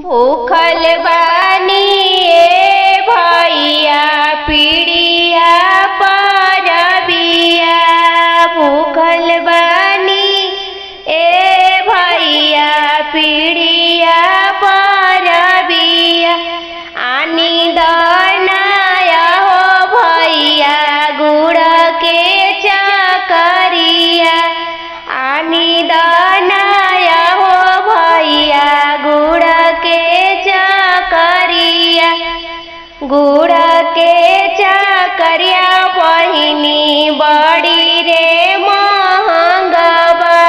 भूखल बानी ए भैया पीड़िया परबिया। भूखल बानी ए भैया पीड़िया परबिया। आनी दनाया हो भैया गुड़ के चकरिया। आनी दनाया हो भैया गुड़ के चकरिया। गुड़ के चकरिया बहिनी बड़ी रे महंगबा।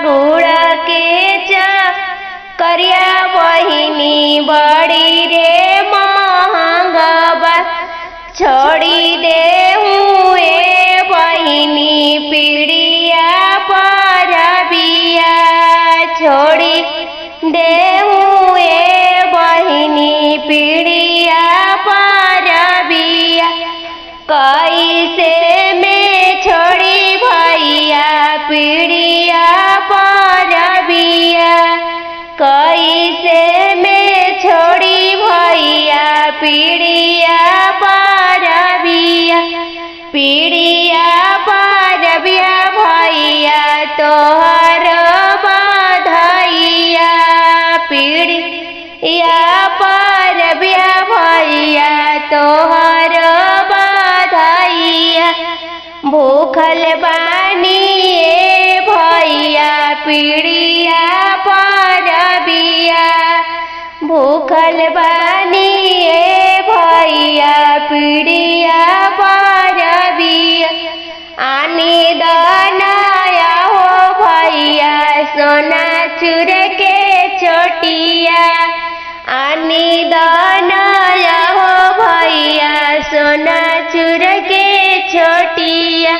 गुड़ के चकरिया बहिनी बड़ी रे महंगबा। छोड़ी देहूँ ए बहिनी पीड़िया परबिया। छोड़ी देहूँ ए बहिनी पीड़िया परबिया। कैसे में छोड़ी भैया पीड़िया परबिया। कैसे में छोड़ी भैया पीड़िया परबिया। पीड़िया परबिया भैया तोहर बधाइया। पीड़िया परबिया भैया तोहर बधाइया। भूखल बानी ए भैया पीड़िया परबिया। भूखल बानी ए भैया पीड़िया परबिया। आनी दनाया हो भैया सोना चूर के चोटिया। आनी दनाया हो भैया सोना चूर के चोटिया।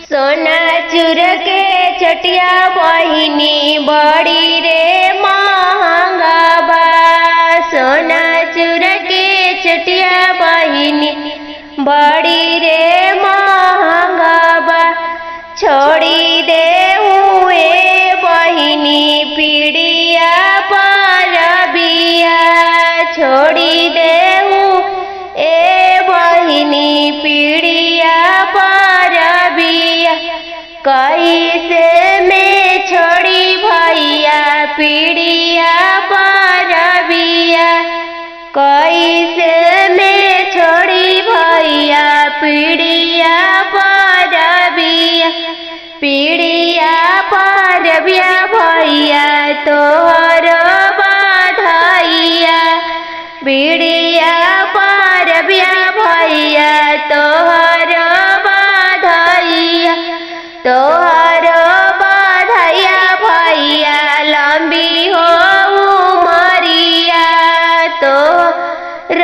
सोना चूर के चटिया बहिनी बड़ी रे महंगबा। सोना चूर के चटिया बहिनी बड़ी रे महंगबा। छोड़ी देहूँ ए बहिनी पीड़िया परबिया। छोड़ी देहूँ ए बहिनी पीड़िया परबिया। कैसे में छोड़ी भैया पीड़िया परबिया। कैसे में छोड़ी भैया पीड़िया परबिया। पीड़िया परबिया भैया तोहर बधाइया। पीड़िया परबिया भैया तोहर बधाइया। तोहर बधाइया भैया लंबी हो उमरिया। तोहर